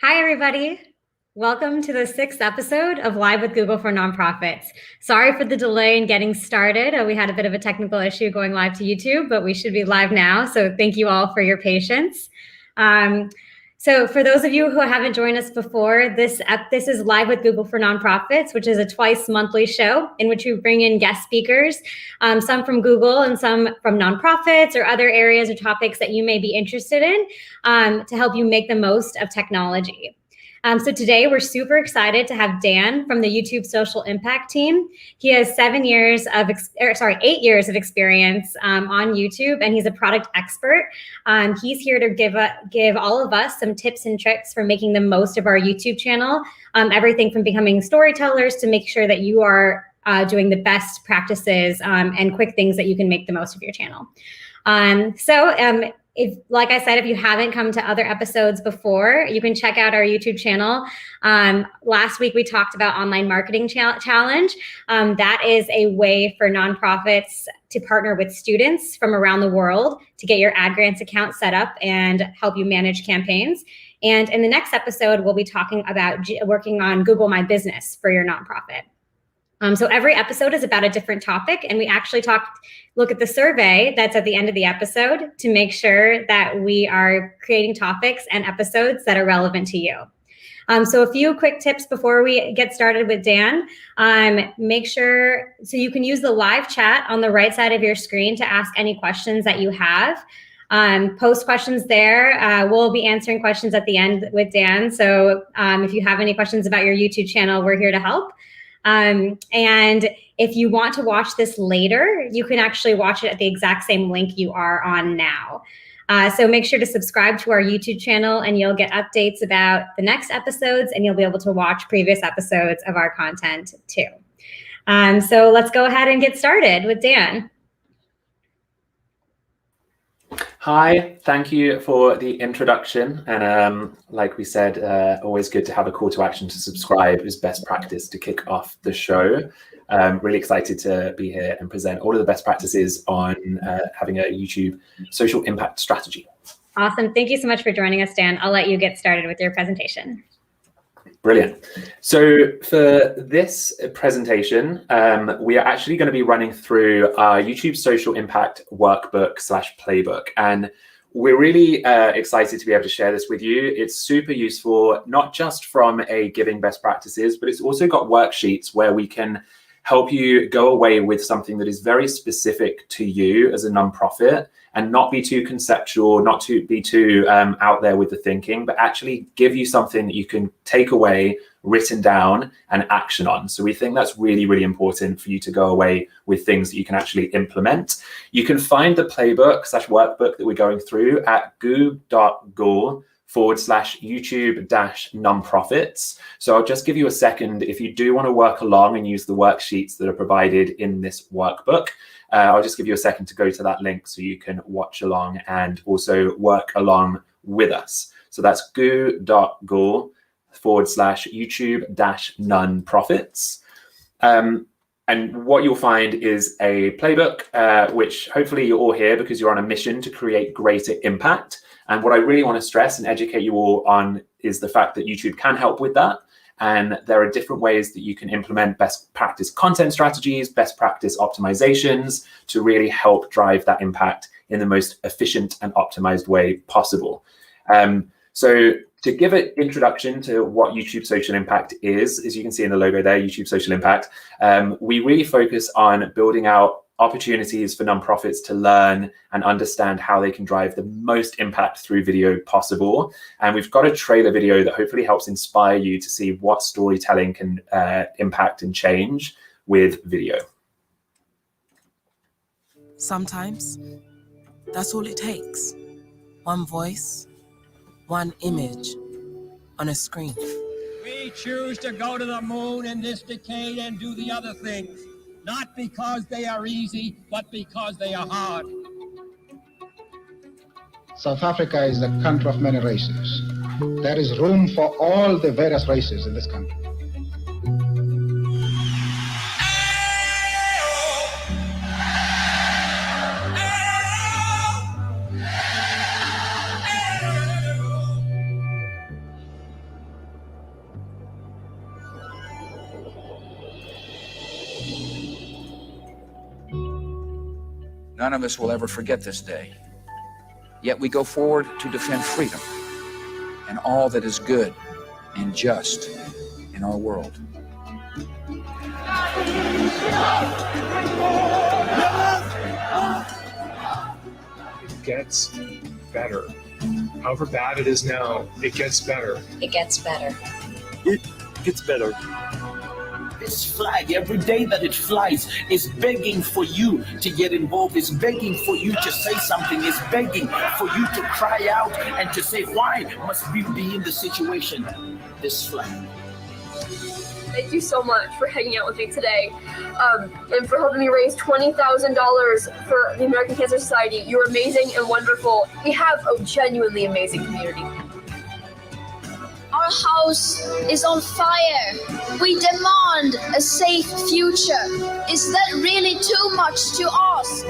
Hi, everybody. Welcome to the sixth episode of Live with Google for Nonprofits. Sorry for the delay in getting started. We had a bit of a technical issue going live to YouTube, but we should be live now. So thank you all for your patience. So for those of you who haven't joined us before, this is Live with Google for Nonprofits, which is a twice monthly show in which we bring in guest speakers, some from Google and some from nonprofits or other areas or topics that you may be interested in, to help you make the most of technology. So today we're super excited to have Dan from the YouTube Social Impact team. He has 8 years of experience on YouTube, and he's a product expert. He's here to give all of us some tips and tricks for making the most of our YouTube channel. Everything from becoming storytellers to make sure that you are doing the best practices and quick things that you can make the most of your channel. If, like I said, if you haven't come to other episodes before, you can check out our YouTube channel. Last week, we talked about online marketing challenge. That is a way for nonprofits to partner with students from around the world to get your ad grants account set up and help you manage campaigns. And in the next episode, we'll be talking about working on Google My Business for your nonprofit. So every episode is about a different topic, and we actually look at the survey that's at the end of the episode to make sure that we are creating topics and episodes that are relevant to you. So a few quick tips before we get started with Dan. Make sure, so you can use the live chat on the right side of your screen to ask any questions that you have. Post questions there. We'll be answering questions at the end with Dan. So if you have any questions about your YouTube channel, we're here to help. And if you want to watch this later, you can actually watch it at the exact same link you are on now. So make sure to subscribe to our YouTube channel, and you'll get updates about the next episodes, and you'll be able to watch previous episodes of our content too. So let's go ahead and get started with Dan. Hi, thank you for the introduction. And like we said, always good to have a call to action to subscribe is best practice to kick off the show. Really excited to be here and present all of the best practices on having a YouTube social impact strategy. Awesome. Thank you so much for joining us, Dan. I'll let you get started with your presentation. Brilliant. So for this presentation, we are actually going to be running through our YouTube Social Impact Workbook / Playbook. And we're really excited to be able to share this with you. It's super useful, not just from a giving best practices, but it's also got worksheets where we can help you go away with something that is very specific to you as a nonprofit and not be too conceptual, not to be too out there with the thinking, but actually give you something that you can take away, written down, and action on. So we think that's really, really important for you to go away with things that you can actually implement. You can find the playbook / workbook that we're going through at goo.org /YouTube-nonprofits. So I'll just give you a second. If you do want to work along and use the worksheets that are provided in this workbook, I'll just give you a second to go to that link so you can watch along and also work along with us. So that's goo.org /YouTube-nonprofits. And what you'll find is a playbook, which hopefully you're all here because you're on a mission to create greater impact. And what I really want to stress and educate you all on is the fact that YouTube can help with that. And there are different ways that you can implement best practice content strategies, best practice optimizations to really help drive that impact in the most efficient and optimized way possible. So to give an introduction to what YouTube Social Impact is, as you can see in the logo there, YouTube Social Impact, we really focus on building out opportunities for nonprofits to learn and understand how they can drive the most impact through video possible. And we've got a trailer video that hopefully helps inspire you to see what storytelling can impact and change with video. Sometimes that's all it takes. One voice, one image on a screen. We choose to go to the moon in this decade and do the other things, not because they are easy, but because they are hard. South Africa is the country of many races. There is room for all the various races in this country. None of us will ever forget this day. Yet we go forward to defend freedom and all that is good and just in our world. It gets better. However bad it is now, it gets better. It gets better. It gets better. This flag, every day that it flies, is begging for you to get involved, is begging for you to say something, is begging for you to cry out and to say, why must we be in the situation? This flag. Thank you so much for hanging out with me today, and for helping me raise $20,000 for the American Cancer Society. You're amazing and wonderful. We have a genuinely amazing community. Our house is on fire. We demand a safe future. Is that really too much to ask?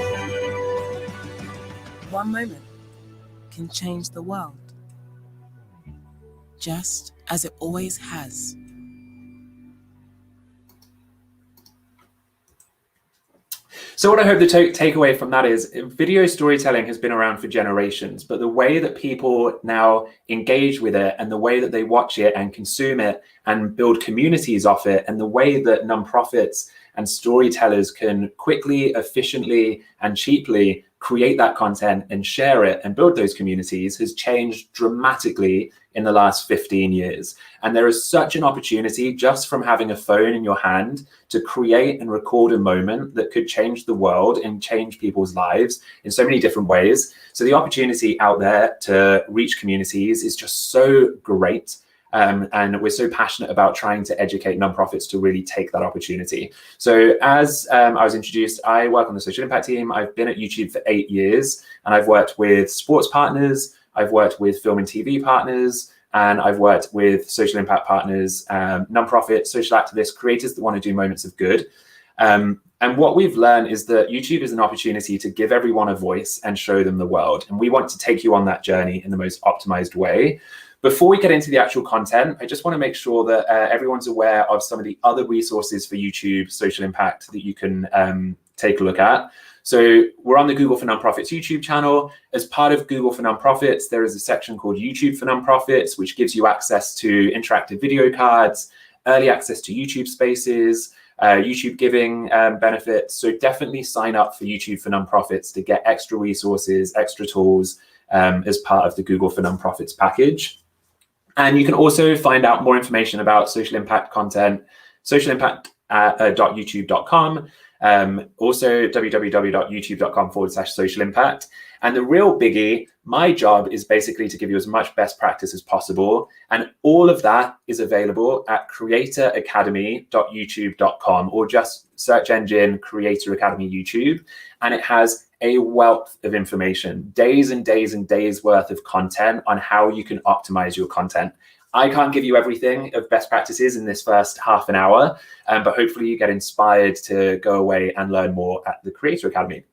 One moment can change the world, just as it always has. So what I hope the takeaway from that is video storytelling has been around for generations, but the way that people now engage with it and the way that they watch it and consume it and build communities off it, and the way that nonprofits and storytellers can quickly, efficiently, and cheaply create that content and share it and build those communities has changed dramatically in the last 15 years. And there is such an opportunity just from having a phone in your hand to create and record a moment that could change the world and change people's lives in so many different ways. So the opportunity out there to reach communities is just so great. And we're so passionate about trying to educate nonprofits to really take that opportunity. So as I was introduced, I work on the social impact team. I've been at YouTube for 8 years, and I've worked with sports partners, I've worked with film and TV partners, and I've worked with social impact partners, nonprofits, social activists, creators that want to do moments of good. And what we've learned is that YouTube is an opportunity to give everyone a voice and show them the world. And we want to take you on that journey in the most optimized way. Before we get into the actual content, I just want to make sure that everyone's aware of some of the other resources for YouTube social impact that you can take a look at. So we're on the Google for Nonprofits YouTube channel. As part of Google for Nonprofits, there is a section called YouTube for Nonprofits, which gives you access to interactive video cards, early access to YouTube Spaces, YouTube giving benefits. So definitely sign up for YouTube for Nonprofits to get extra resources, extra tools as part of the Google for Nonprofits package. And you can also find out more information about social impact content, socialimpact.youtube.com, also www.youtube.com/social impact. And the real biggie, my job is basically to give you as much best practice as possible. And all of that is available at creatoracademy.youtube.com, or just search engine Creator Academy YouTube. And it has a wealth of information, days and days and days worth of content on how you can optimize your content. I can't give you everything of best practices in this first half an hour, but hopefully you get inspired to go away and learn more at the Creator Academy.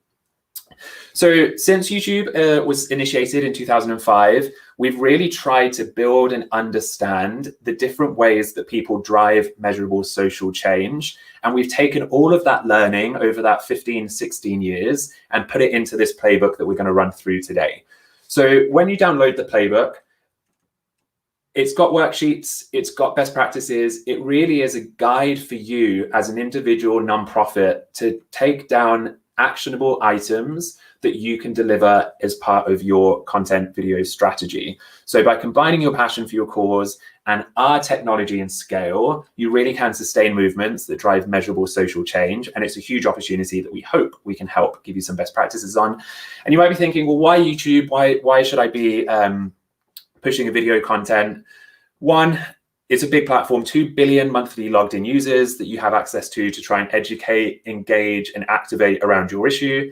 So since YouTube was initiated in 2005, we've really tried to build and understand the different ways that people drive measurable social change. And we've taken all of that learning over that 15, 16 years and put it into this playbook that we're going to run through today. So when you download the playbook, it's got worksheets, it's got best practices. It really is a guide for you as an individual nonprofit to take down actionable items that you can deliver as part of your content video strategy. So by combining your passion for your cause and our technology and scale, you really can sustain movements that drive measurable social change. And it's a huge opportunity that we hope we can help give you some best practices on. And you might be thinking, well, why YouTube? Why should I be pushing a video content? One, it's a big platform, 2 billion monthly logged in users that you have access to try and educate, engage, and activate around your issue.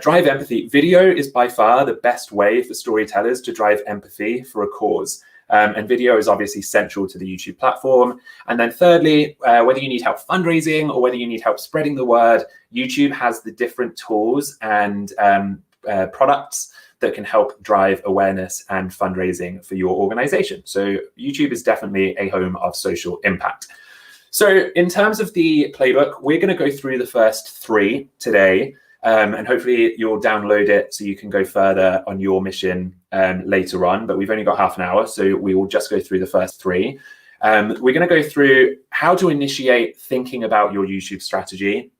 Drive empathy. Video is by far the best way for storytellers to drive empathy for a cause. And video is obviously central to the YouTube platform. And then thirdly, whether you need help fundraising or whether you need help spreading the word, YouTube has the different tools and products that can help drive awareness and fundraising for your organization. So YouTube is definitely a home of social impact. So in terms of the playbook, we're going to go through the first 3 today. And hopefully you'll download it so you can go further on your mission later on. But we've only got half an hour, so we will just go through the first 3. We're going to go through how to initiate thinking about your YouTube strategy,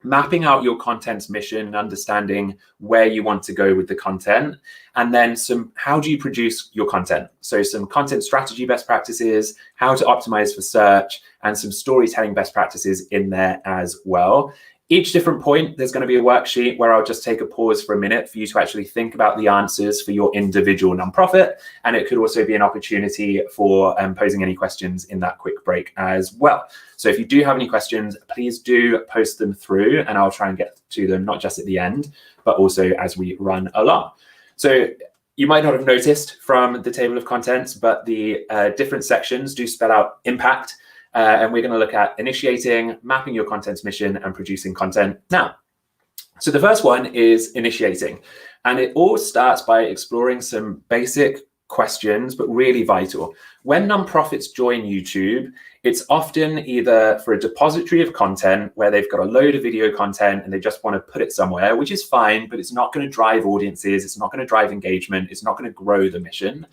mapping out your content's mission and understanding where you want to go with the content, and then how do you produce your content? So some content strategy best practices, how to optimize for search, and some storytelling best practices in there as well. Each different point, there's going to be a worksheet where I'll just take a pause for a minute for you to actually think about the answers for your individual nonprofit. And it could also be an opportunity for posing any questions in that quick break as well. So if you do have any questions, please do post them through and I'll try and get to them, not just at the end, but also as we run along. So you might not have noticed from the table of contents, but the different sections do spell out impact. And we're going to look at initiating, mapping your content's mission, and producing content now. So the first one is initiating. And it all starts by exploring some basic questions, but really vital. When nonprofits join YouTube, it's often either for a depository of content where they've got a load of video content and they just want to put it somewhere, which is fine, but it's not going to drive audiences. It's not going to drive engagement. It's not going to grow the mission.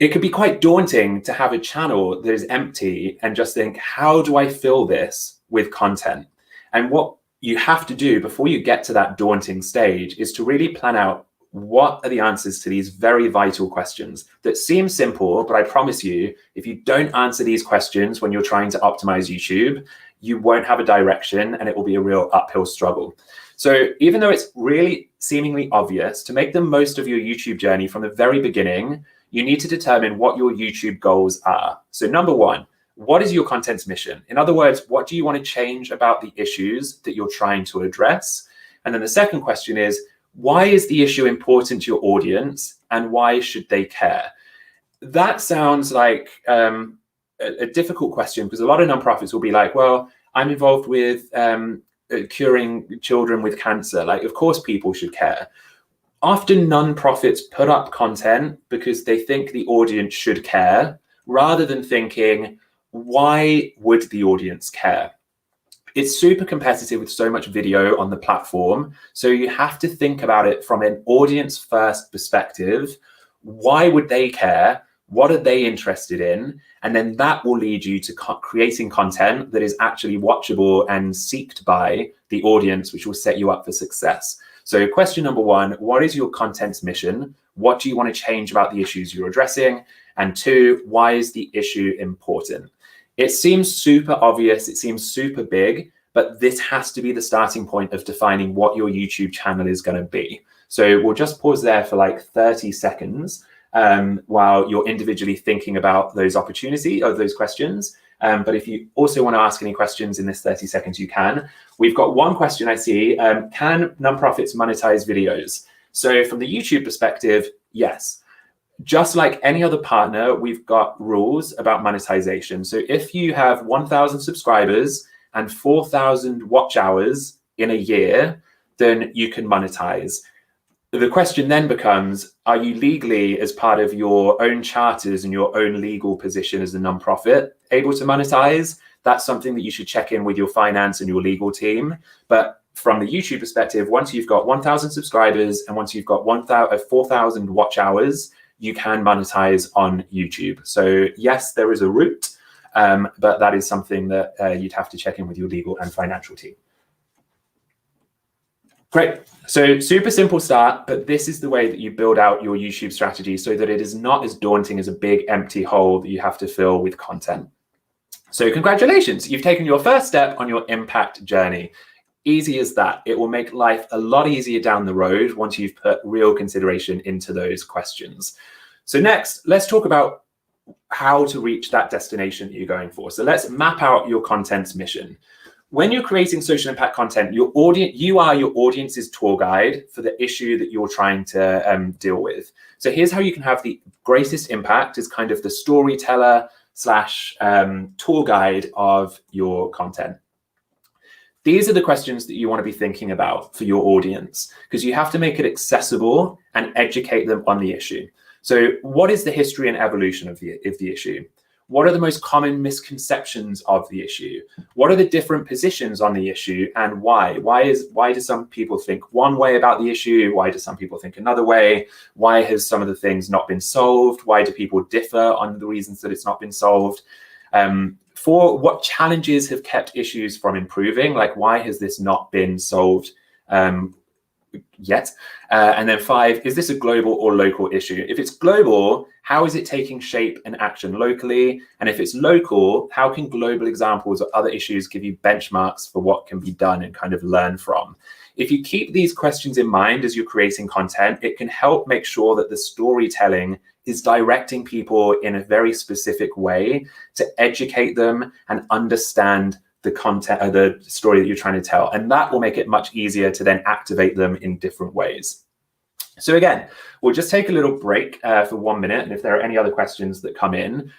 It could be quite daunting to have a channel that is empty and just think, how do I fill this with content? And what you have to do before you get to that daunting stage is to really plan out what are the answers to these very vital questions that seem simple, but I promise you, if you don't answer these questions when you're trying to optimize YouTube, you won't have a direction and it will be a real uphill struggle. So even though it's really seemingly obvious, to make the most of your YouTube journey from the very beginning, you need to determine what your YouTube goals are. So number 1, what is your content's mission? In other words, what do you want to change about the issues that you're trying to address? And then the second question is, why is the issue important to your audience and why should they care? That sounds like a difficult question because a lot of nonprofits will be like, well, I'm involved with curing children with cancer. Like, of course, people should care. Often nonprofits put up content because they think the audience should care, rather than thinking, why would the audience care? It's super competitive with so much video on the platform. So you have to think about it from an audience first perspective. Why would they care? What are they interested in? And then that will lead you to creating content that is actually watchable and seeked by the audience, which will set you up for success. So question number 1, what is your content's mission? What do you want to change about the issues you're addressing? And 2, why is the issue important? It seems super obvious, it seems super big, but this has to be the starting point of defining what your YouTube channel is going to be. So we'll just pause there for like 30 seconds while you're individually thinking about those opportunities or those questions. But if you also want to ask any questions in this 30 seconds, you can. We've got one question I see. Can nonprofits monetize videos? So from the YouTube perspective, yes. Just like any other partner, we've got rules about monetization. So if you have 1,000 subscribers and 4,000 watch hours in a year, then you can monetize. The question then becomes, are you legally, as part of your own charters and your own legal position as a nonprofit, able to monetize? That's something that you should check in with your finance and your legal team. But from the YouTube perspective, once you've got 1,000 subscribers and once you've got 4,000 watch hours, you can monetize on YouTube. So yes, there is a route, but that is something that you'd have to check in with your legal and financial team. Great. So super simple start, but this is the way that you build out your YouTube strategy so that it is not as daunting as a big empty hole that you have to fill with content. So congratulations, you've taken your first step on your impact journey. Easy as that. It will make life a lot easier down the road once you've put real consideration into those questions. So next, let's talk about how to reach that destination that you're going for. So let's map out your content's mission. When you're creating social impact content, you are your audience's tour guide for the issue that you're trying to deal with. So here's how you can have the greatest impact as kind of the storyteller / tour guide of your content. These are the questions that you want to be thinking about for your audience, because you have to make it accessible and educate them on the issue. So what is the history and evolution of the issue? What are the most common misconceptions of the issue? What are the different positions on the issue, and why? Why do some people think one way about the issue? Why do some people think another way? Why has some of the things not been solved? Why do people differ on the reasons that it's not been solved? For what challenges have kept issues from improving? Like, why has this not been solved yet? And then 5, is this a global or local issue? If it's global, how is it taking shape and action locally? And if it's local, how can global examples or other issues give you benchmarks for what can be done and kind of learn from? If you keep these questions in mind as you're creating content, it can help make sure that the storytelling is directing people in a very specific way to educate them and understand the content or the story that you're trying to tell. And that will make it much easier to then activate them in different ways. So again, we'll just take a little break for 1 minute. And if there are any other questions that come in,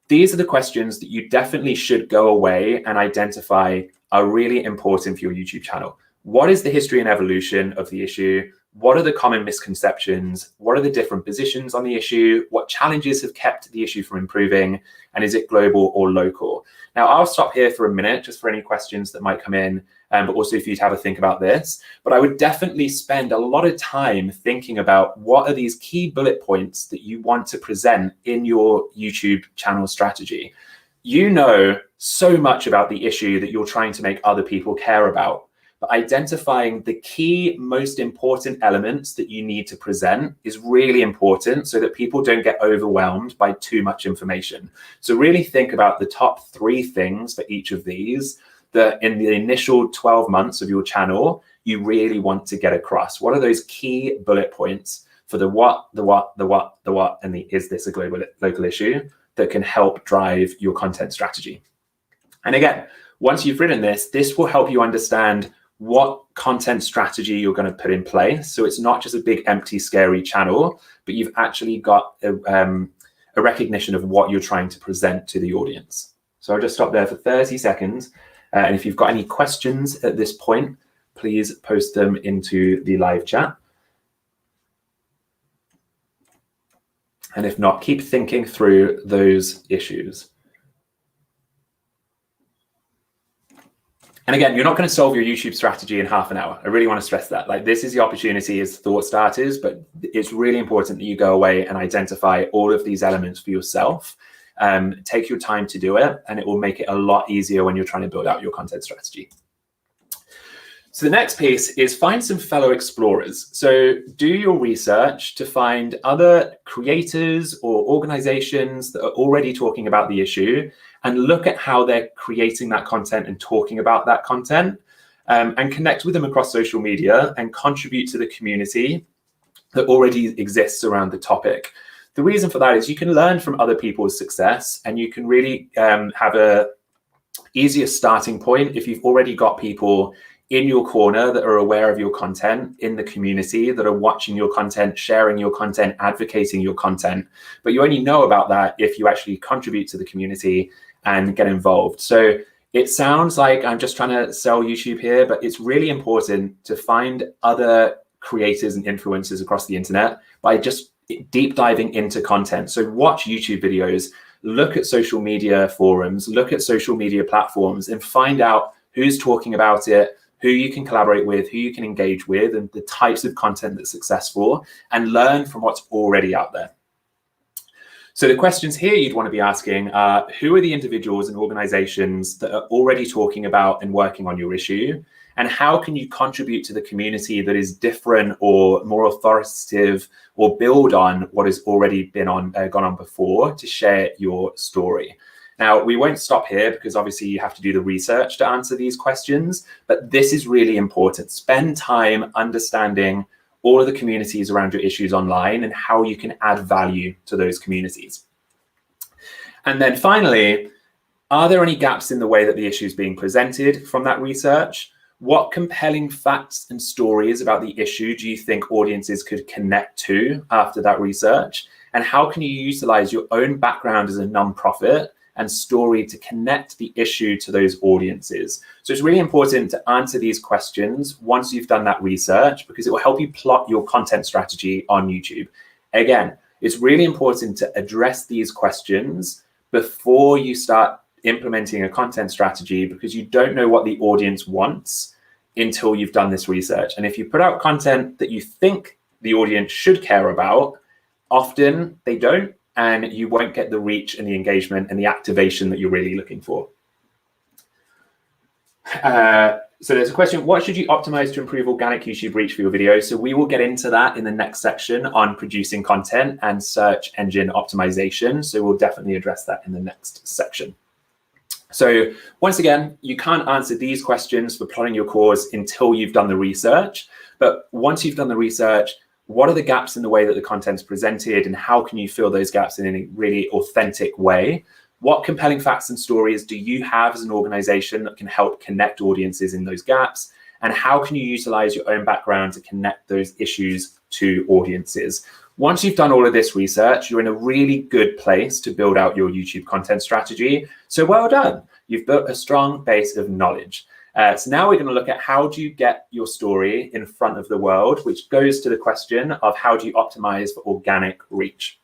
these are the questions that you definitely should go away and identify are really important for your YouTube channel. What is the history and evolution of the issue? What are the common misconceptions? What are the different positions on the issue? What challenges have kept the issue from improving? And is it global or local? Now, I'll stop here for a minute just for any questions that might come in, but also for you to have a think about this. But I would definitely spend a lot of time thinking about what are these key bullet points that you want to present in your YouTube channel strategy. You know so much about the issue that you're trying to make other people care about. But identifying the key, most important elements that you need to present is really important so that people don't get overwhelmed by too much information. So really think about the top 3 things for each of these that in the initial 12 months of your channel, you really want to get across. What are those key bullet points for the what, the what, the what, the what, and the is this a global local issue that can help drive your content strategy? And again, once you've written this, this will help you understand what content strategy you're going to put in place. So it's not just a big, empty, scary channel, but you've actually got a recognition of what you're trying to present to the audience. So I'll just stop there for 30 seconds. And if you've got any questions at this point, please post them into the live chat. And if not, keep thinking through those issues. And again, you're not going to solve your YouTube strategy in half an hour. I really want to stress that. Like, this is the opportunity as thought starters, but it's really important that you go away and identify all of these elements for yourself. Take your time to do it, and it will make it a lot easier when you're trying to build out your content strategy. So the next piece is find some fellow explorers. So do your research to find other creators or organizations that are already talking about the issue and look at how they're creating that content and talking about that content, and connect with them across social media and contribute to the community that already exists around the topic. The reason for that is you can learn from other people's success, and you can really have a easier starting point if you've already got people in your corner that are aware of your content, in the community that are watching your content, sharing your content, advocating your content. But you only know about that if you actually contribute to the community and get involved. So it sounds like I'm just trying to sell YouTube here, but it's really important to find other creators and influencers across the internet by just deep diving into content. So watch YouTube videos, look at social media forums, look at social media platforms, and find out who's talking about it, who you can collaborate with, who you can engage with, and the types of content that's successful, and learn from what's already out there. So the questions here you'd want to be asking are, who are the individuals and organizations that are already talking about and working on your issue? And how can you contribute to the community that is different or more authoritative or build on what has already been gone on before to share your story? Now, we won't stop here because obviously you have to do the research to answer these questions, but this is really important. Spend time understanding all of the communities around your issues online and how you can add value to those communities. And then finally, are there any gaps in the way that the issue is being presented from that research? What compelling facts and stories about the issue do you think audiences could connect to after that research? And how can you utilize your own background as a nonprofit and story to connect the issue to those audiences? So it's really important to answer these questions once you've done that research, because it will help you plot your content strategy on YouTube. Again, it's really important to address these questions before you start implementing a content strategy, because you don't know what the audience wants until you've done this research. And if you put out content that you think the audience should care about, often they don't, and you won't get the reach and the engagement and the activation that you're really looking for. So there's a question, what should you optimize to improve organic YouTube reach for your videos? So we will get into that in the next section on producing content and search engine optimization. So we'll definitely address that in the next section. So once again, you can't answer these questions for plotting your course until you've done the research. But once you've done the research, what are the gaps in the way that the content's presented, and how can you fill those gaps in a really authentic way? What compelling facts and stories do you have as an organization that can help connect audiences in those gaps? And how can you utilize your own background to connect those issues to audiences? Once you've done all of this research, you're in a really good place to build out your YouTube content strategy. So well done. You've built a strong base of knowledge. So now we're going to look at how do you get your story in front of the world, which goes to the question of how do you optimize for organic reach?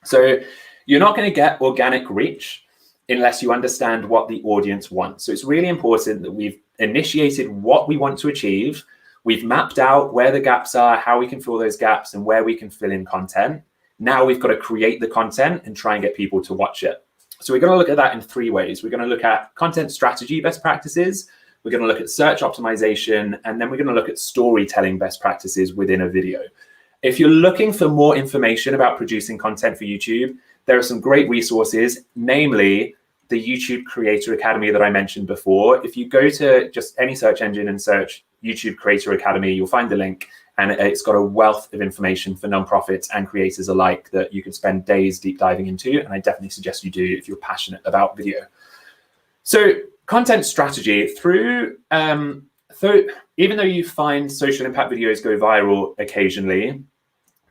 So you're not going to get organic reach unless you understand what the audience wants. So it's really important that we've initiated what we want to achieve. We've mapped out where the gaps are, how we can fill those gaps, and where we can fill in content. Now we've got to create the content and try and get people to watch it. So we're going to look at that in 3 ways. We're going to look at content strategy best practices. We're going to look at search optimization, and then we're going to look at storytelling best practices within a video. If you're looking for more information about producing content for YouTube, there are some great resources, namely the YouTube Creator Academy that I mentioned before. If you go to just any search engine and search YouTube Creator Academy, you'll find the link, and it's got a wealth of information for nonprofits and creators alike that you can spend days deep diving into, and I definitely suggest you do if you're passionate about video. So content strategy, even though you find social impact videos go viral occasionally,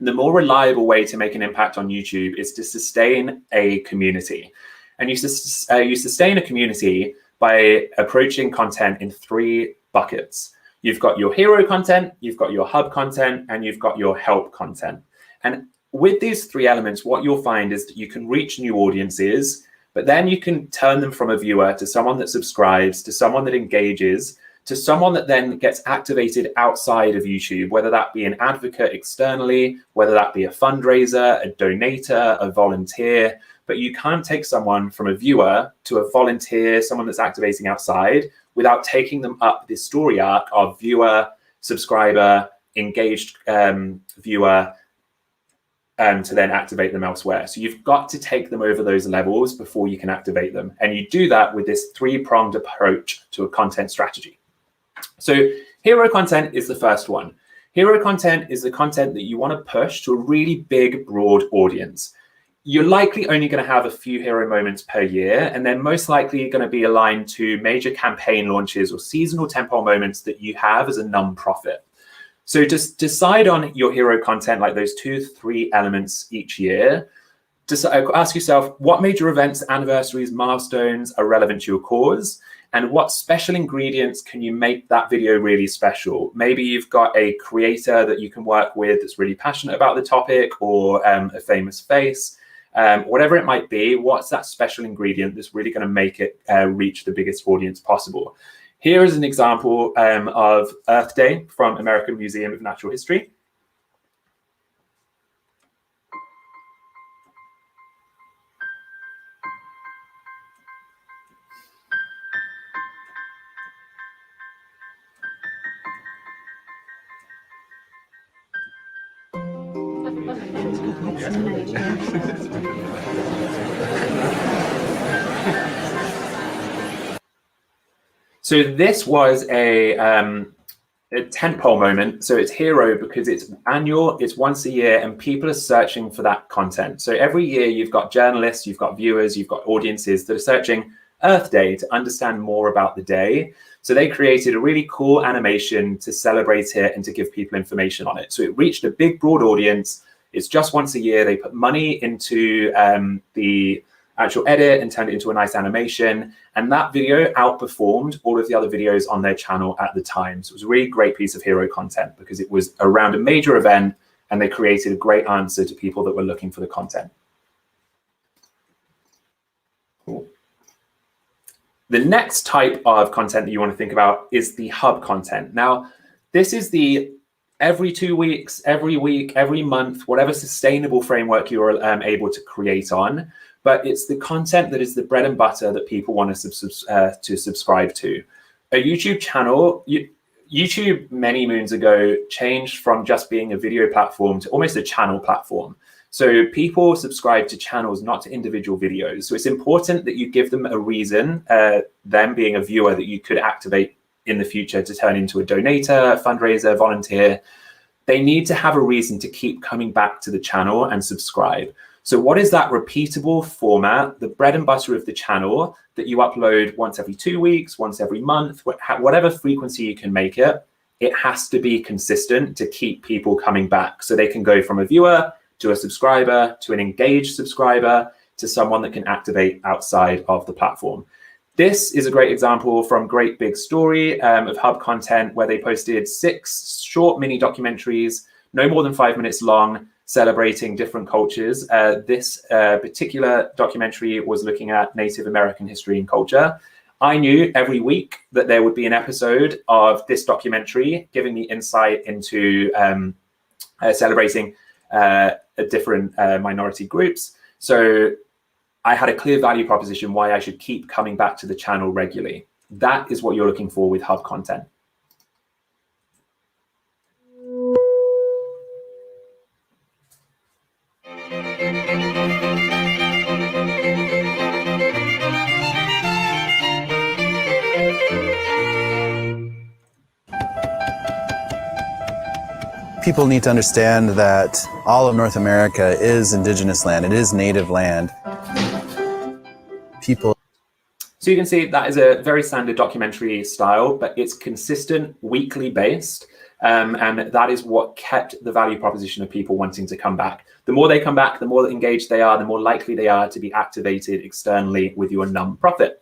the more reliable way to make an impact on YouTube is to sustain a community. And you sustain a community by approaching content in 3 buckets. You've got your hero content, you've got your hub content, and you've got your help content. And with these 3 elements, what you'll find is that you can reach new audiences, but then you can turn them from a viewer to someone that subscribes, to someone that engages, to someone that then gets activated outside of YouTube, whether that be an advocate externally, whether that be a fundraiser, a donator, a volunteer. But you can't take someone from a viewer to a volunteer, someone that's activating outside, without taking them up this story arc of viewer, subscriber, engaged viewer, to then activate them elsewhere. So you've got to take them over those levels before you can activate them. And you do that with this 3-pronged approach to a content strategy. So hero content is the first one. Hero content is the content that you want to push to a really big, broad audience. You're likely only going to have a few hero moments per year, and they're most likely going to be aligned to major campaign launches or seasonal tentpole moments that you have as a nonprofit. So just decide on your hero content, like those 2-3 elements each year. Just ask yourself, what major events, anniversaries, milestones are relevant to your cause? And what special ingredients can you make that video really special? Maybe you've got a creator that you can work with that's really passionate about the topic, or a famous face. Whatever it might be, what's that special ingredient that's really going to make it reach the biggest audience possible? Here is an example of Earth Day from American Museum of Natural History. So this was a tentpole moment. So it's hero because it's annual, it's once a year, and people are searching for that content. So every year you've got journalists, you've got viewers, you've got audiences that are searching Earth Day to understand more about the day. So they created a really cool animation to celebrate it and to give people information on it. So it reached a big, broad audience. It's just once a year. They put money into the actual edit and turned it into a nice animation. And that video outperformed all of the other videos on their channel at the time. So it was a really great piece of hero content because it was around a major event and they created a great answer to people that were looking for the content. The next type of content that you want to think about is the hub content. Now, this is the every 2 weeks, every week, every month, whatever sustainable framework you're able to create on. But it's the content that is the bread and butter that people want to subscribe to. A YouTube channel, YouTube many moons ago changed from just being a video platform to almost a channel platform. So people subscribe to channels, not to individual videos. So it's important that you give them a reason, them being a viewer, that you could activate in the future to turn into a donator, fundraiser, volunteer. They need to have a reason to keep coming back to the channel and subscribe. So what is that repeatable format, the bread and butter of the channel that you upload once every 2 weeks, once every month, whatever frequency you can make it, it has to be consistent to keep people coming back. So they can go from a viewer to a subscriber, to an engaged subscriber, to someone that can activate outside of the platform. This is a great example from Great Big Story of hub content, where they posted 6 short mini documentaries, no more than 5 minutes long, celebrating different cultures. This particular documentary was looking at Native American history and culture. I knew every week that there would be an episode of this documentary giving me insight into celebrating different minority groups. So I had a clear value proposition why I should keep coming back to the channel regularly. That is what you're looking for with hub content. People need to understand that all of North America is indigenous land. It is native land. So you can see that is a very standard documentary style, but it's consistent, weekly based. And that is what kept the value proposition of people wanting to come back. The more they come back, the more engaged they are, the more likely they are to be activated externally with your nonprofit.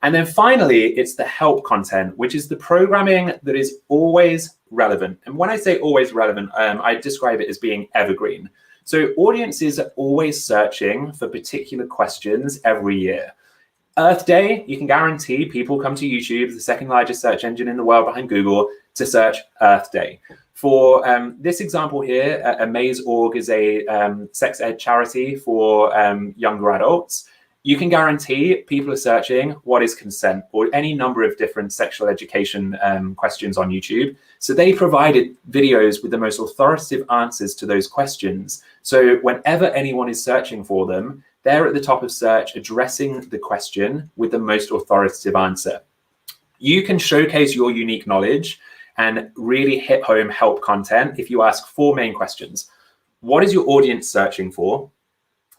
And then finally, it's the help content, which is the programming that is always relevant. And when I say always relevant, I describe it as being evergreen. So audiences are always searching for particular questions every year. Earth Day, you can guarantee people come to YouTube, the second largest search engine in the world behind Google, to search Earth Day. For this example here, Amaze.org is a sex ed charity for younger adults. You can guarantee people are searching what is consent or any number of different sexual education questions on YouTube. So they provided videos with the most authoritative answers to those questions. So whenever anyone is searching for them, they're at the top of search addressing the question with the most authoritative answer. You can showcase your unique knowledge and really hit home help content if you ask 4 main questions. What is your audience searching for?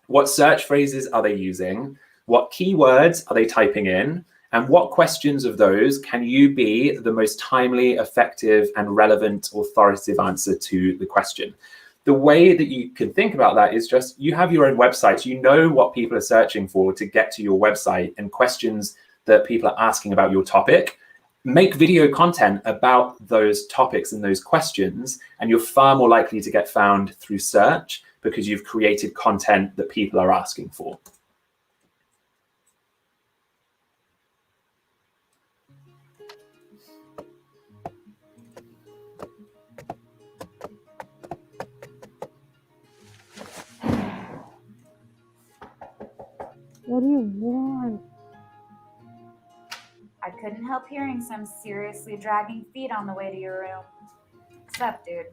What search phrases are they using? What keywords are they typing in? And what questions of those can you be the most timely, effective, and relevant authoritative answer to the question? The way that you can think about that is just you have your own website. You know what people are searching for to get to your website and questions that people are asking about your topic. Make video content about those topics and those questions, and you're far more likely to get found through search because you've created content that people are asking for. What do you want? I couldn't help hearing some seriously dragging feet on the way to your room. What's up, dude?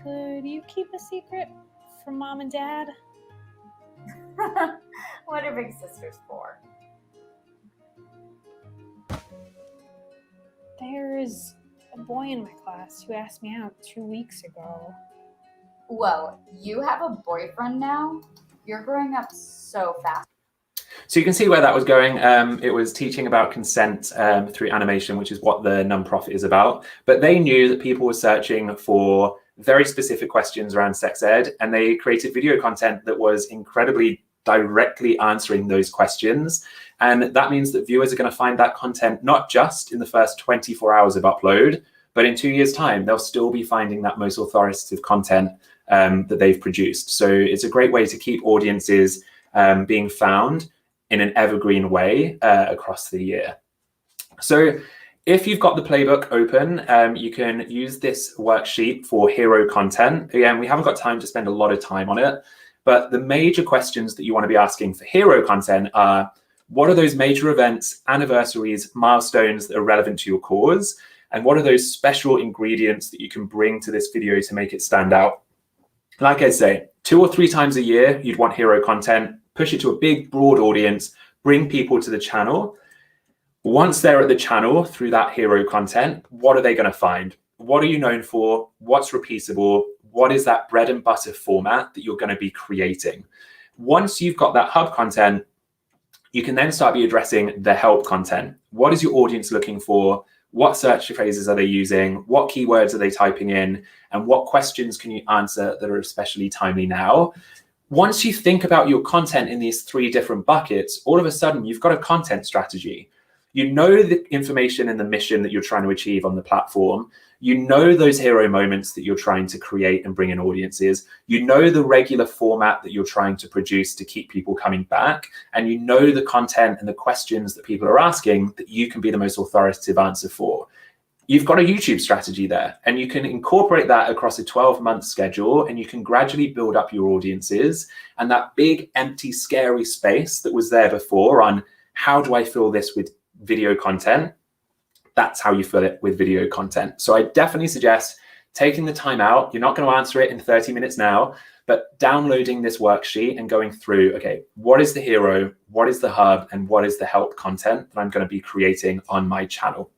Could you keep a secret from Mom and Dad? What are big sisters for? There's a boy in my class who asked me out 2 weeks ago. Whoa, you have a boyfriend now? You're growing up so fast. So you can see where that was going. It was teaching about consent through animation, which is what the nonprofit is about. But they knew that people were searching for very specific questions around sex ed, and they created video content that was incredibly directly answering those questions. And that means that viewers are going to find that content not just in the first 24 hours of upload, but in 2 years' time, they'll still be finding that most authoritative content that they've produced. So it's a great way to keep audiences being found in an evergreen way across the year. So if you've got the playbook open, you can use this worksheet for hero content. Again, we haven't got time to spend a lot of time on it, but the major questions that you want to be asking for hero content are, what are those major events, anniversaries, milestones that are relevant to your cause? And what are those special ingredients that you can bring to this video to make it stand out? Like I say, 2 or 3 times a year, you'd want hero content, push it to a big, broad audience, bring people to the channel. Once they're at the channel through that hero content, what are they going to find? What are you known for? What's repeatable? What is that bread and butter format that you're going to be creating? Once you've got that hub content, you can then start be addressing the help content. What is your audience looking for? What search phrases are they using? What keywords are they typing in? And what questions can you answer that are especially timely now? Once you think about your content in these 3 different buckets, all of a sudden you've got a content strategy. You know the information and the mission that you're trying to achieve on the platform. You know those hero moments that you're trying to create and bring in audiences. You know the regular format that you're trying to produce to keep people coming back. And you know the content and the questions that people are asking that you can be the most authoritative answer for. You've got a YouTube strategy there, and you can incorporate that across a 12-month schedule, and you can gradually build up your audiences. And that big, empty, scary space that was there before on how do I fill this with video content, that's how you fill it with video content. So I definitely suggest taking the time out. You're not going to answer it in 30 minutes now, but downloading this worksheet and going through, okay, what is the hero, what is the hub, and what is the help content that I'm going to be creating on my channel?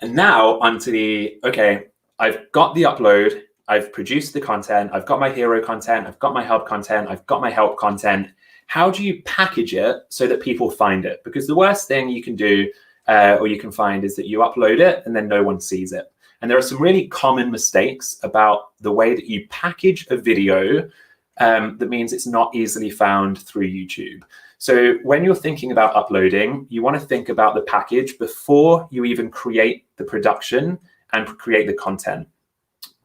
And now onto the, okay, I've got the upload, I've produced the content, I've got my hero content, I've got my hub content, I've got my help content. How do you package it so that people find it? Because the worst thing you can do or you can find is that you upload it and then no one sees it. And there are some really common mistakes about the way that you package a video that means it's not easily found through YouTube. So when you're thinking about uploading, you want to think about the package before you even create the production and create the content.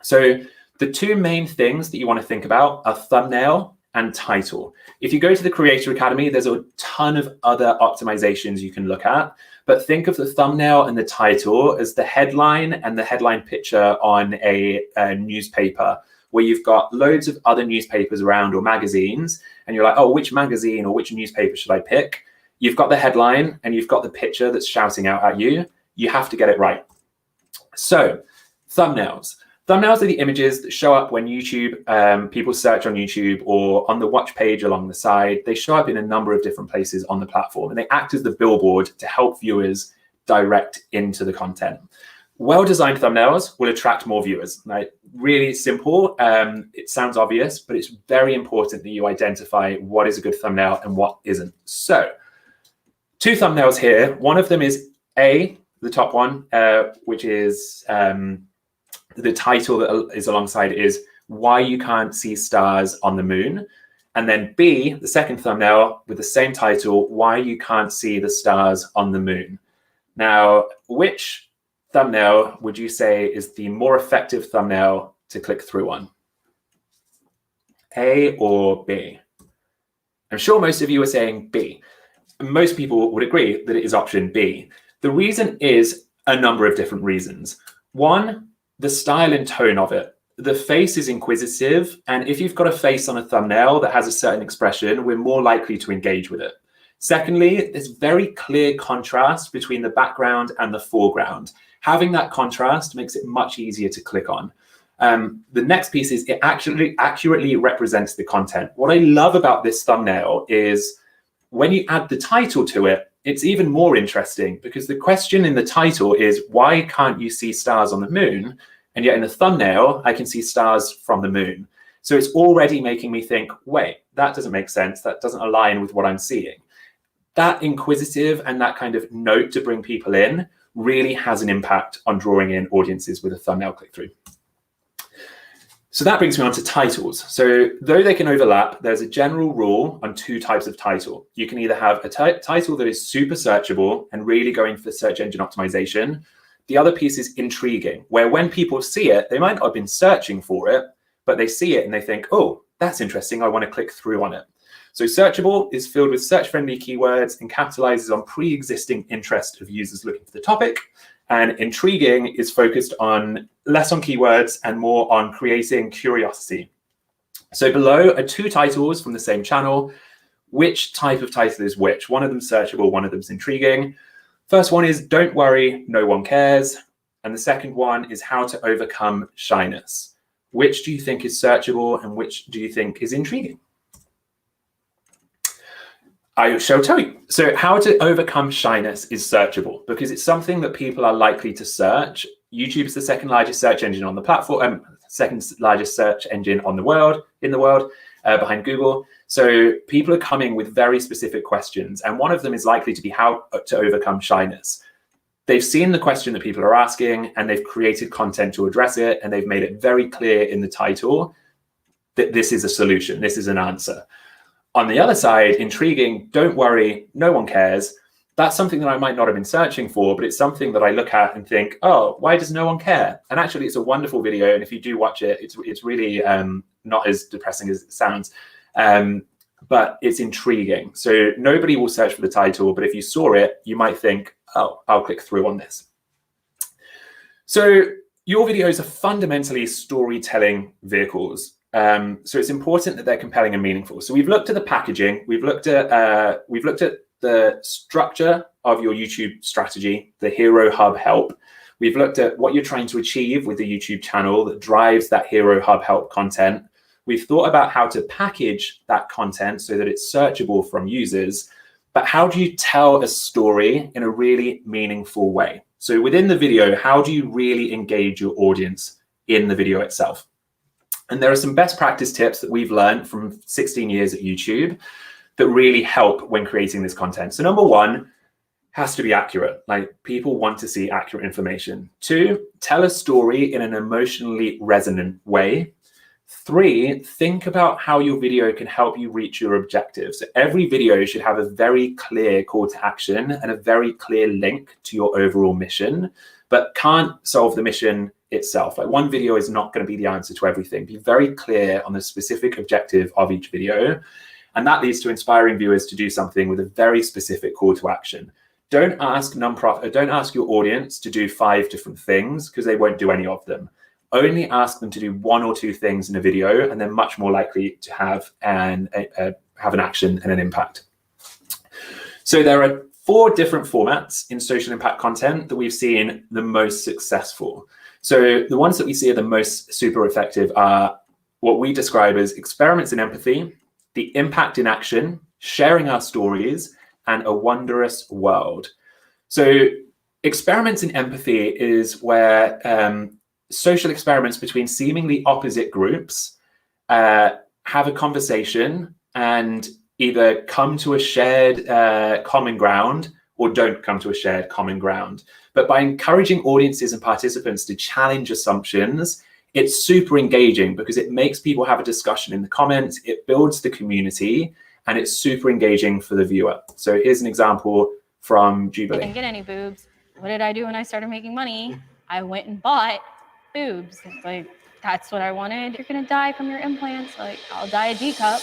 So the 2 main things that you want to think about are thumbnail and title. If you go to the Creator Academy, there's a ton of other optimizations you can look at, but think of the thumbnail and the title as the headline and the headline picture on a newspaper, where you've got loads of other newspapers around or magazines, and you're like, oh, which magazine or which newspaper should I pick? You've got the headline and you've got the picture that's shouting out at you. You have to get it right. So thumbnails. Thumbnails are the images that show up when YouTube, people search on YouTube or on the watch page along the side. They show up in a number of different places on the platform, and they act as the billboard to help viewers direct into the content. Well-designed thumbnails will attract more viewers. Right? Really simple. It sounds obvious, but it's very important that you identify what is a good thumbnail and what isn't. So 2 thumbnails here. One of them is A, the top one, which is the title that is alongside is why you can't see stars on the moon. And then B, the second thumbnail with the same title, why you can't see the stars on the moon. Now, which thumbnail would you say is the more effective thumbnail to click through on? A or B? I'm sure most of you are saying B. Most people would agree that it is option B. The reason is a number of different reasons. One, the style and tone of it. The face is inquisitive, and if you've got a face on a thumbnail that has a certain expression, we're more likely to engage with it. Secondly, there's very clear contrast between the background and the foreground. Having that contrast makes it much easier to click on. The next piece is it actually accurately represents the content. What I love about this thumbnail is when you add the title to it, it's even more interesting because the question in the title is, why can't you see stars on the moon? And yet in the thumbnail, I can see stars from the moon. So it's already making me think, wait, that doesn't make sense. That doesn't align with what I'm seeing. That inquisitive and that kind of note to bring people in really has an impact on drawing in audiences with a thumbnail click-through. So that brings me on to titles. So though they can overlap, there's a general rule on 2 types of title. You can either have a title that is super searchable and really going for search engine optimization. The other piece is intriguing, where when people see it, they might not have been searching for it, but they see it and they think, oh, that's interesting. I want to click through on it. So searchable is filled with search-friendly keywords and capitalizes on pre-existing interest of users looking for the topic. And intriguing is focused on less on keywords and more on creating curiosity. So below are 2 titles from the same channel. Which type of title is which? One of them searchable, one of them's intriguing. First one is Don't Worry, No One Cares. And the second one is How to Overcome Shyness. Which do you think is searchable and which do you think is intriguing? I shall tell you. So How to Overcome Shyness is searchable because it's something that people are likely to search. YouTube is the second largest search engine on the platform, second largest search engine in the world, behind Google. So people are coming with very specific questions, and one of them is likely to be how to overcome shyness. They've seen the question that people are asking, and they've created content to address it, and they've made it very clear in the title that this is a solution, this is an answer. On the other side, intriguing, don't worry, no one cares. That's something that I might not have been searching for, but it's something that I look at and think, oh, why does no one care? And actually, it's a wonderful video, and if you do watch it, it's really not as depressing as it sounds. But it's intriguing. So nobody will search for the title, but if you saw it, you might think, oh, I'll click through on this. So your videos are fundamentally storytelling vehicles. So it's important that they're compelling and meaningful. So we've looked at the packaging, we've looked at the structure of your YouTube strategy, the Hero Hub help. We've looked at what you're trying to achieve with the YouTube channel that drives that Hero Hub help content. We've thought about how to package that content so that it's searchable from users, but how do you tell a story in a really meaningful way? So within the video, how do you really engage your audience in the video itself? And there are some best practice tips that we've learned from 16 years at YouTube that really help when creating this content. So number one, has to be accurate. Like, people want to see accurate information. 2, tell a story in an emotionally resonant way. 3, think about how your video can help you reach your objectives. So every video should have a very clear call to action and a very clear link to your overall mission, but can't solve the mission itself. Like, one video is not going to be the answer to everything. Be very clear on the specific objective of each video. And that leads to inspiring viewers to do something with a very specific call to action. Don't ask your audience to do 5 different things, because they won't do any of them. Only ask them to do 1 or 2 things in a video, and they're much more likely to have an action and an impact. So there are 4 different formats in social impact content that we've seen the most successful. So the ones that we see are the most super effective are what we describe as experiments in empathy, the impact in action, sharing our stories, and a wondrous world. So experiments in empathy is where social experiments between seemingly opposite groups have a conversation and either come to a shared common ground or don't come to a shared common ground. But by encouraging audiences and participants to challenge assumptions, it's super engaging because it makes people have a discussion in the comments, it builds the community, and it's super engaging for the viewer. So here's an example from Jubilee. I didn't get any boobs. What did I do when I started making money? I went and bought boobs. Like, that's what I wanted. You're gonna die from your implants. Like, I'll die a D cup.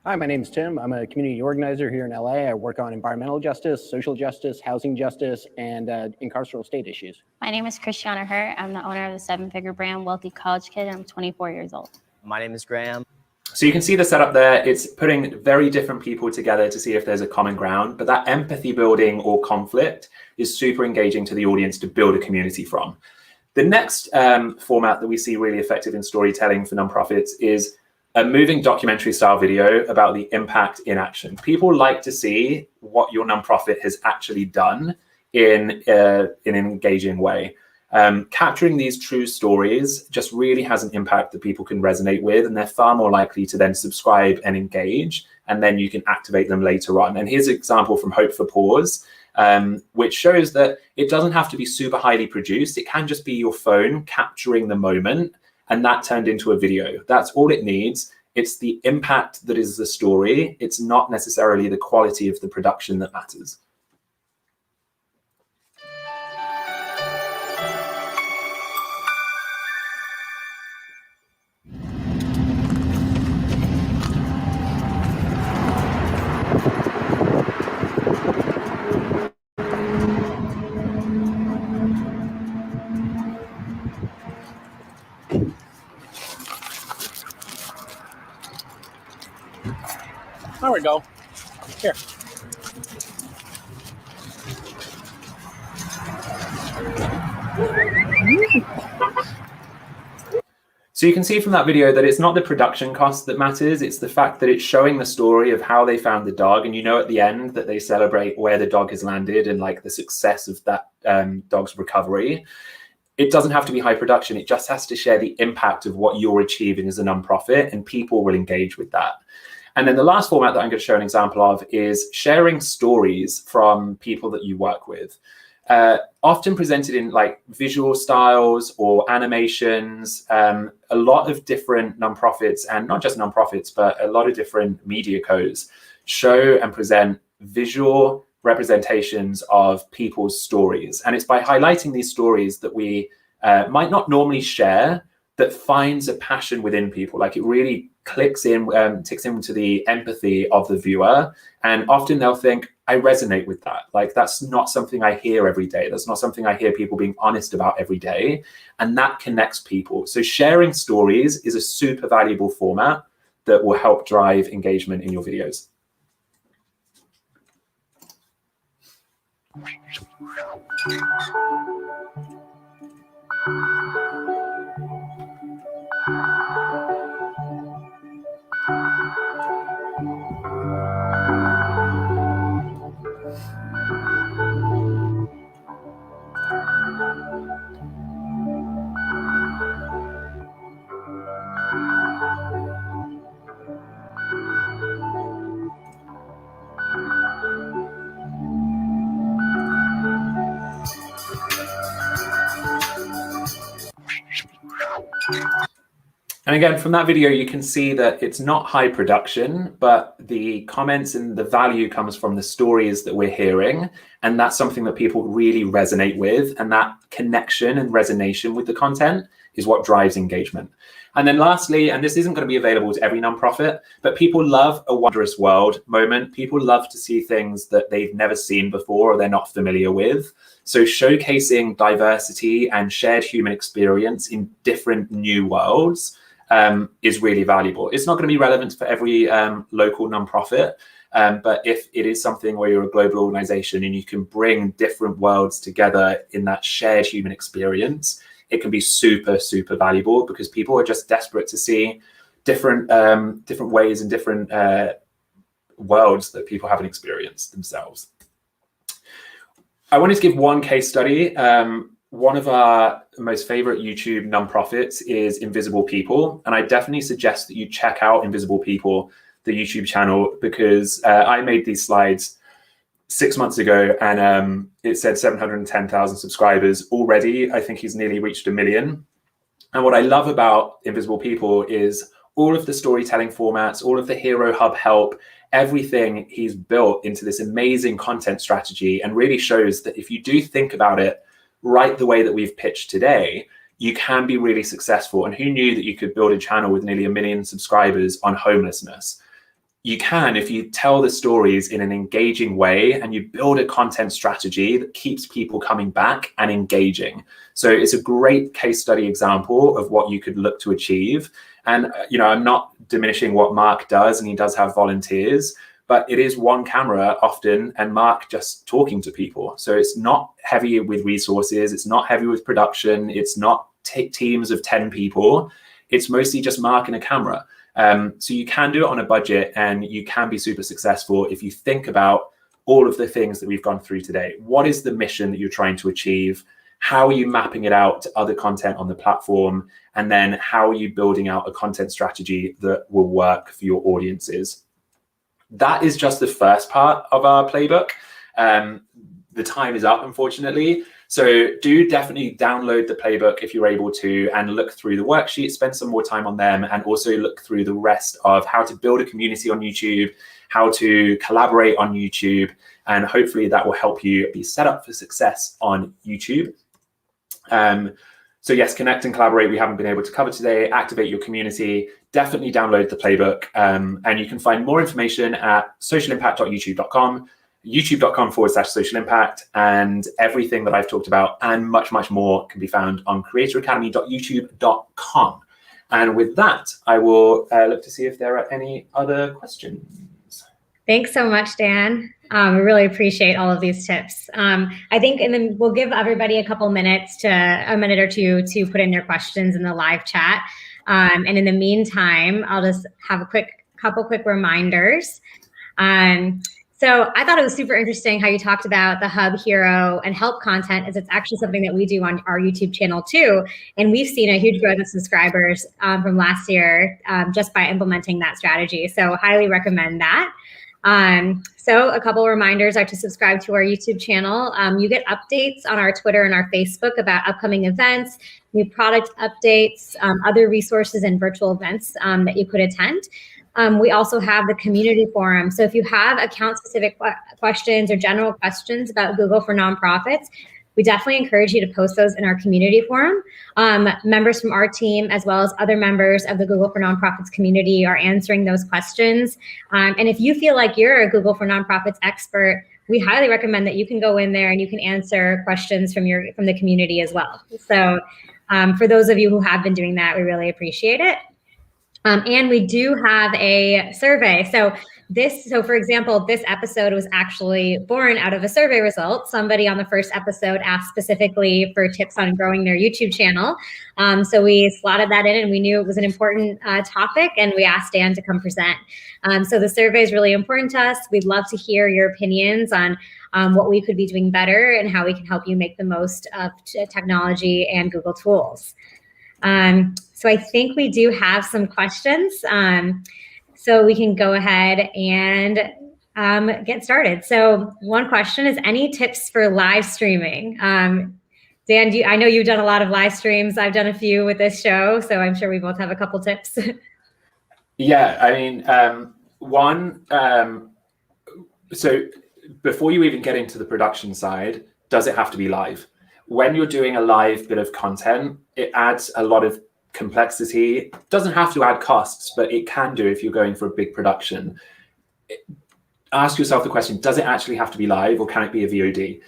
Hi, my name is Tim. I'm a community organizer here in LA. I work on environmental justice, social justice, housing justice, and incarceral state issues. My name is Christiana Hurt. I'm the owner of the 7-figure brand Wealthy College Kid, and I'm 24 years old. My name is Graham. So you can see the setup there. It's putting very different people together to see if there's a common ground, but that empathy building or conflict is super engaging to the audience to build a community from. The next format that we see really effective in storytelling for nonprofits is a moving documentary style video about the impact in action. People like to see what your nonprofit has actually done in an engaging way. Capturing these true stories just really has an impact that people can resonate with, and they're far more likely to then subscribe and engage, and then you can activate them later on. And here's an example from Hope for Pause, which shows that it doesn't have to be super highly produced. It can just be your phone capturing the moment, and that turned into a video. That's all it needs. It's the impact that is the story. It's not necessarily the quality of the production that matters. There we go. Here. So you can see from that video that it's not the production cost that matters, it's the fact that it's showing the story of how they found the dog, and you know at the end that they celebrate where the dog has landed and like the success of that dog's recovery. It doesn't have to be high production, it just has to share the impact of what you're achieving as a nonprofit, and people will engage with that. And then the last format that I'm going to show an example of is sharing stories from people that you work with. Often presented in like visual styles or animations. A lot of different nonprofits, and not just nonprofits, but a lot of different media codes show and present visual representations of people's stories. And it's by highlighting these stories that we might not normally share that finds a passion within people. Like it really clicks in, ticks into the empathy of the viewer. And often they'll think, I resonate with that. Like that's not something I hear every day. That's not something I hear people being honest about every day. And that connects people. So sharing stories is a super valuable format that will help drive engagement in your videos. And again, from that video, you can see that it's not high production, but the comments and the value comes from the stories that we're hearing. And that's something that people really resonate with. And that connection and resonation with the content is what drives engagement. And then lastly, and this isn't going to be available to every nonprofit, but people love a wondrous world moment. People love to see things that they've never seen before or they're not familiar with. So showcasing diversity and shared human experience in different new worlds is really valuable. It's not going to be relevant for every local nonprofit, but if it is something where you're a global organization and you can bring different worlds together in that shared human experience, it can be super, super valuable because people are just desperate to see different ways and different worlds that people haven't experienced themselves. I wanted to give one case study. One of our most favorite YouTube nonprofits is Invisible People. And I definitely suggest that you check out Invisible People, the YouTube channel, because I made these slides 6 months ago and it said 710,000 subscribers already. I think he's nearly reached 1 million. And what I love about Invisible People is all of the storytelling formats, all of the Hero Hub help, everything he's built into this amazing content strategy, and really shows that if you do think about it right the way that we've pitched today, you can be really successful. And who knew that you could build a channel with nearly 1 million subscribers on homelessness? You can if you tell the stories in an engaging way and you build a content strategy that keeps people coming back and engaging. So it's a great case study example of what you could look to achieve. And you know, I'm not diminishing what Mark does, and he does have volunteers, but it is one camera often and Mark just talking to people. So it's not heavy with resources. It's not heavy with production. It's not teams of 10 people. It's mostly just Mark and a camera. So you can do it on a budget and you can be super successful if you think about all of the things that we've gone through today. What is the mission that you're trying to achieve? How are you mapping it out to other content on the platform? And then how are you building out a content strategy that will work for your audiences? That is just the first part of our playbook. The time is up, unfortunately. So do definitely download the playbook if you're able to, and look through the worksheets, spend some more time on them, and also look through the rest of how to build a community on YouTube, how to collaborate on YouTube, and hopefully that will help you be set up for success on YouTube. So yes, connect and collaborate, we haven't been able to cover today. Activate your community, definitely download the playbook, and you can find more information at socialimpact.youtube.com, youtube.com/social impact, and everything that I've talked about and much, much more can be found on creatoracademy.youtube.com. And with that, I will look to see if there are any other questions. Thanks so much, Dan. We really appreciate all of these tips. I think, and then we'll give everybody a minute or two to put in their questions in the live chat. And in the meantime, I'll just have a couple quick reminders. So I thought it was super interesting how you talked about the Hub, Hero, and Help content, as it's actually something that we do on our YouTube channel too. And we've seen a huge growth of subscribers from last year just by implementing that strategy. So highly recommend that. So a couple of reminders are to subscribe to our YouTube channel. You get updates on our Twitter and our Facebook about upcoming events, new product updates, other resources and virtual events that you could attend. We also have the community forum. So if you have account-specific questions or general questions about Google for Nonprofits, we definitely encourage you to post those in our community forum. Members from our team, as well as other members of the Google for Nonprofits community, are answering those questions. And if you feel like you're a Google for Nonprofits expert, we highly recommend that you can go in there and you can answer questions from the community as well. So for those of you who have been doing that, we really appreciate it. And we do have a survey. So for example, this episode was actually born out of a survey result. Somebody on the first episode asked specifically for tips on growing their YouTube channel. So we slotted that in, and we knew it was an important topic, and we asked Dan to come present. So the survey is really important to us. We'd love to hear your opinions on what we could be doing better and how we can help you make the most of technology and Google tools. So I think we do have some questions. So we can go ahead and get started. So one question is, any tips for live streaming? Dan, I know you've done a lot of live streams. I've done a few with this show, so I'm sure we both have a couple tips. Yeah, I mean, so before you even get into the production side, does it have to be live? When you're doing a live bit of content, it adds a lot of complexity. It doesn't have to add costs, but it can do if you're going for a big production. Ask yourself the question, does it actually have to be live, or can it be a VOD?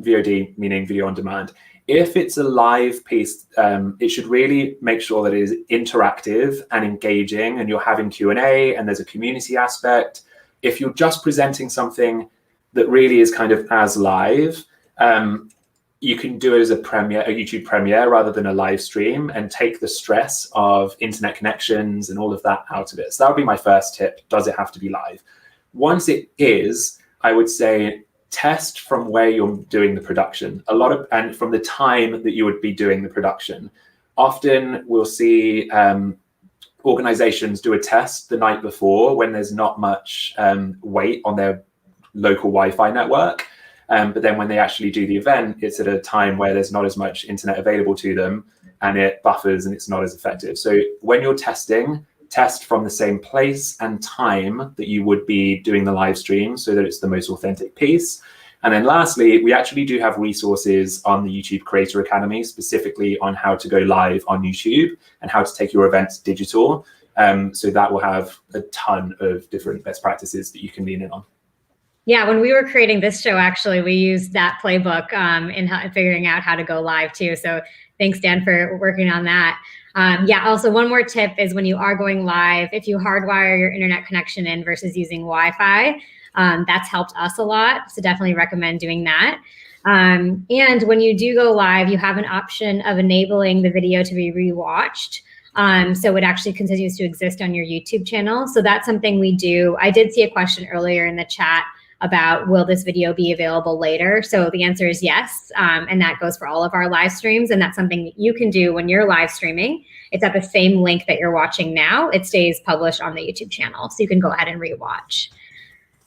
VOD meaning video on demand. If it's a live piece, it should really make sure that it is interactive and engaging, and you're having Q&A and there's a community aspect. If you're just presenting something that really is kind of as live, you can do it as a YouTube premiere rather than a live stream, and take the stress of internet connections and all of that out of it. So that would be my first tip. Does it have to be live? Once it is, I would say test from where you're doing the production. And from the time that you would be doing the production. Often we'll see organizations do a test the night before when there's not much weight on their local Wi-Fi network. But then when they actually do the event, it's at a time where there's not as much internet available to them, and it buffers and it's not as effective. So when you're testing, test from the same place and time that you would be doing the live stream, so that it's the most authentic piece. And then lastly, we actually do have resources on the YouTube Creator Academy, specifically on how to go live on YouTube and how to take your events digital. So that will have a ton of different best practices that you can lean in on. Yeah, when we were creating this show, actually, we used that playbook in figuring out how to go live too. So thanks, Dan, for working on that. Yeah, also one more tip is, when you are going live, if you hardwire your internet connection in versus using Wi-Fi, that's helped us a lot. So definitely recommend doing that. And when you do go live, you have an option of enabling the video to be rewatched. So it actually continues to exist on your YouTube channel. So that's something we do. I did see a question earlier in the chat about, will this video be available later? So the answer is yes, and that goes for all of our live streams, and that's something that you can do when you're live streaming. It's at the same link that you're watching now. It stays published on the YouTube channel, so you can go ahead and rewatch.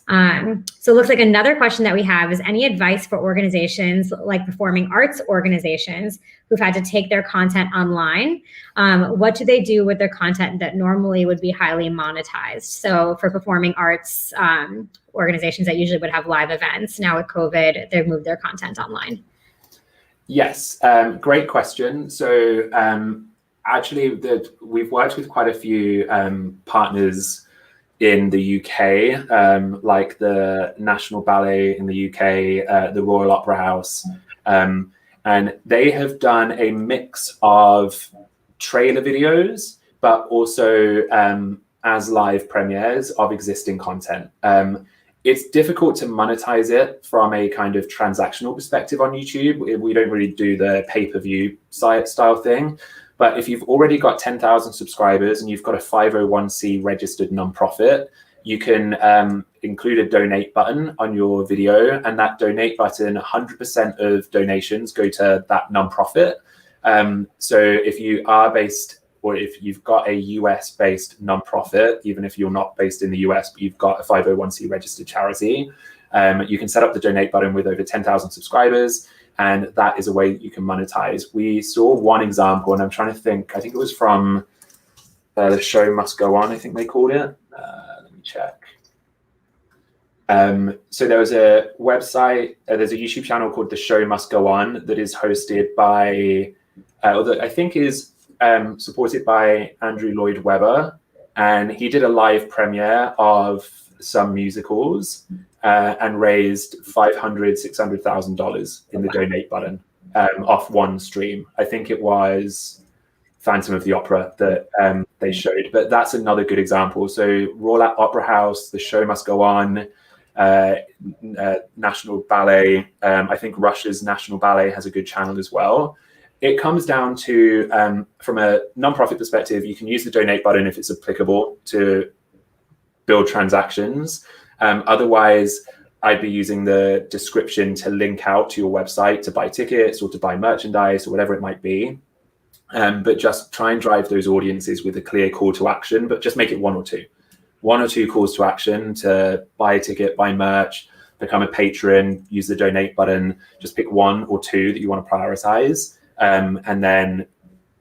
So it looks like another question that we have is any advice for organizations like performing arts organizations who've had to take their content online? What do they do with their content that normally would be highly monetized? So for performing arts organizations that usually would have live events, now with COVID, they've moved their content online. Yes, great question. So actually, we've worked with quite a few partners in the UK, like the National Ballet in the UK, the Royal Opera House, and they have done a mix of trailer videos, but also as live premieres of existing content. It's difficult to monetize it from a kind of transactional perspective on YouTube. We don't really do the pay-per-view style thing. But if you've already got 10,000 subscribers and you've got a 501c registered nonprofit, you can include a donate button on your video, and that donate button, 100% of donations go to that nonprofit. So if you are based, or if you've got a US-based nonprofit, even if you're not based in the US, but you've got a 501c registered charity, you can set up the donate button with over 10,000 subscribers. And that is a way you can monetize. We saw one example, and I'm trying to think, I think it was from The Show Must Go On, I think they called it. Let me check. So there was a website, there's a YouTube channel called The Show Must Go On that is hosted by, I think is supported by Andrew Lloyd Webber. And he did a live premiere of some musicals and raised $500,000, $600,000 in the donate button off one stream. I think it was Phantom of the Opera that they showed, but that's another good example. So Royal Opera House, The Show Must Go On, National Ballet. I think Russia's National Ballet has a good channel as well. It comes down to, from a nonprofit perspective, you can use the donate button if it's applicable to build transactions. Otherwise, I'd be using the description to link out to your website to buy tickets or to buy merchandise or whatever it might be. But just try and drive those audiences with a clear call to action, but just make it one or two calls to action to buy a ticket, buy merch, become a patron, use the donate button. Just pick one or two that you want to prioritize. And then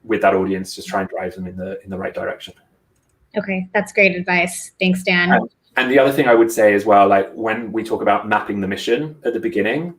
with that audience, just try and drive them in the right direction. Okay, that's great advice. Thanks, Dan. And the other thing I would say as well, like when we talk about mapping the mission at the beginning,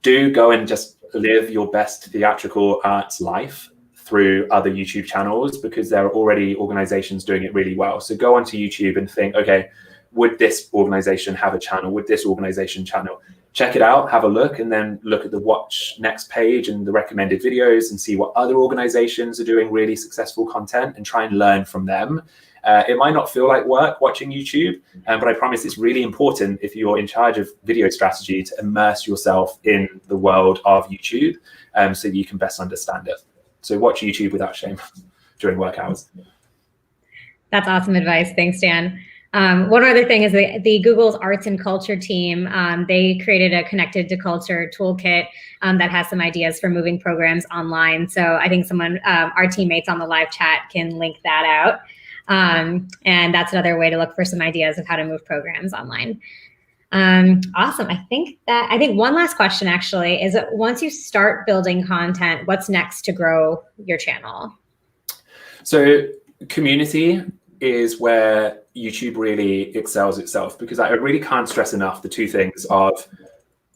do go and just live your best theatrical arts life through other YouTube channels, because there are already organizations doing it really well. So go onto YouTube and think, okay, would this organization have a channel? Would this organization channel? Check it out, have a look, and then look at the watch next page and the recommended videos and see what other organizations are doing really successful content and try and learn from them. It might not feel like work watching YouTube, but I promise it's really important if you're in charge of video strategy to immerse yourself in the world of YouTube so that you can best understand it. So watch YouTube without shame during work hours. That's awesome advice. Thanks, Dan. One other thing is the Google's Arts and Culture team, they created a Connected to Culture toolkit that has some ideas for moving programs online. So I think our teammates on the live chat can link that out. And that's another way to look for some ideas of how to move programs online. Awesome. I think one last question actually is, once you start building content, what's next to grow your channel? So community is where YouTube really excels itself, because I really can't stress enough the two things of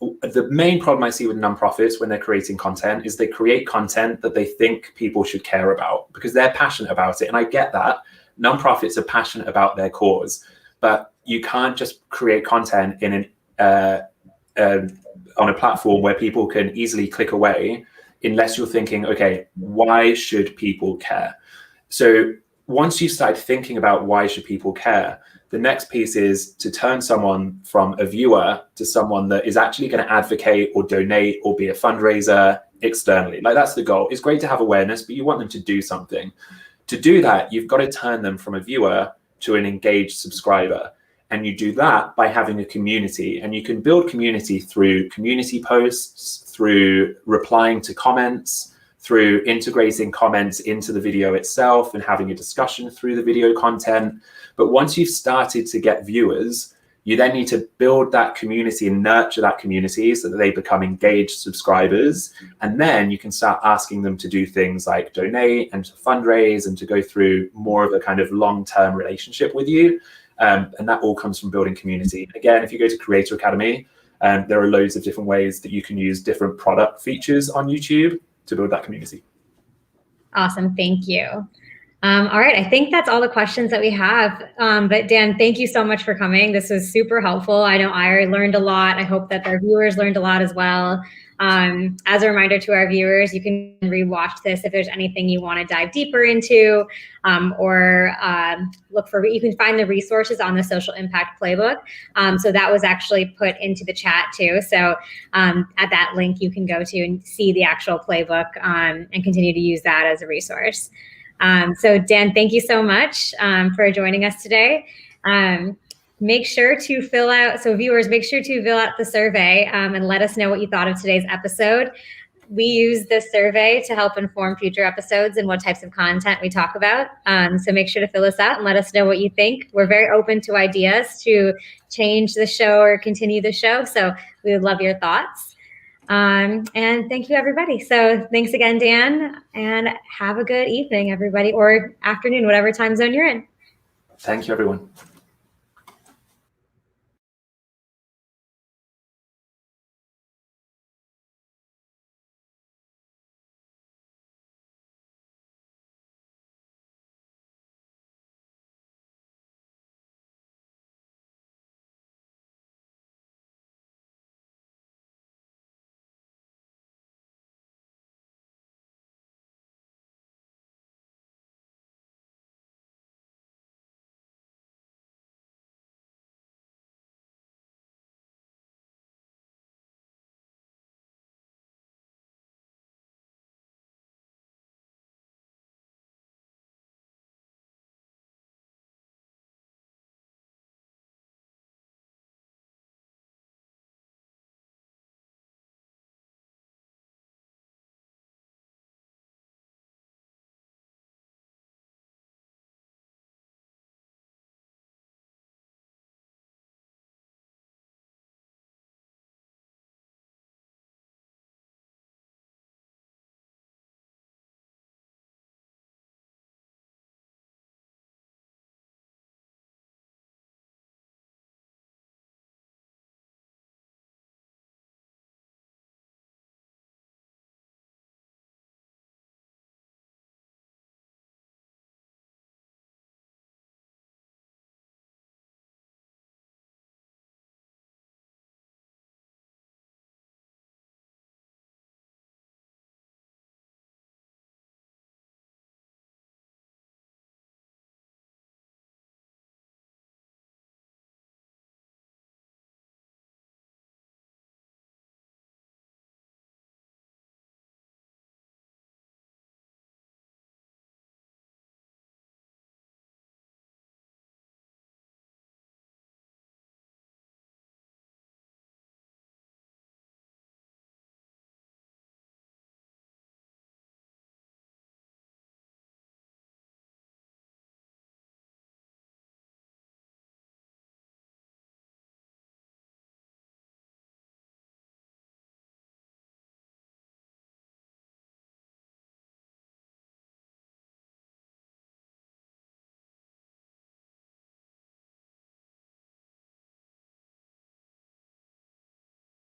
the main problem I see with nonprofits when they're creating content is they create content that they think people should care about because they're passionate about it. And I get that. Nonprofits are passionate about their cause, but you can't just create content in on a platform where people can easily click away unless you're thinking, okay, why should people care? So once you start thinking about why should people care, the next piece is to turn someone from a viewer to someone that is actually going to advocate or donate or be a fundraiser externally. Like, that's the goal. It's great to have awareness, but you want them to do something. To do that, you've got to turn them from a viewer to an engaged subscriber. And you do that by having a community. And you can build community through community posts, through replying to comments, through integrating comments into the video itself and having a discussion through the video content. But once you've started to get viewers, You then need to build that community and nurture that community so that they become engaged subscribers. And then you can start asking them to do things like donate and to fundraise and to go through more of a kind of long-term relationship with you. And that all comes from building community. Again, if you go to Creator Academy, there are loads of different ways that you can use different product features on YouTube to build that community. Awesome. Thank you. All right. I think that's all the questions that we have. But Dan, thank you so much for coming. This was super helpful. I know I learned a lot. I hope that our viewers learned a lot as well. As a reminder to our viewers, you can rewatch this if there's anything you want to dive deeper into, or you can find the resources on the Social Impact Playbook. So that was actually put into the chat too. So at that link, you can go to and see the actual playbook and continue to use that as a resource. So Dan, thank you so much for joining us today. Make sure to fill out, so viewers, make sure to fill out the survey and let us know what you thought of today's episode. We use this survey to help inform future episodes and what types of content we talk about. So make sure to fill us out and let us know what you think. We're very open to ideas to change the show or continue the show. So we would love your thoughts. And thank you, everybody. So thanks again, Dan, and have a good evening, everybody, or afternoon, whatever time zone you're in. Thank you, everyone.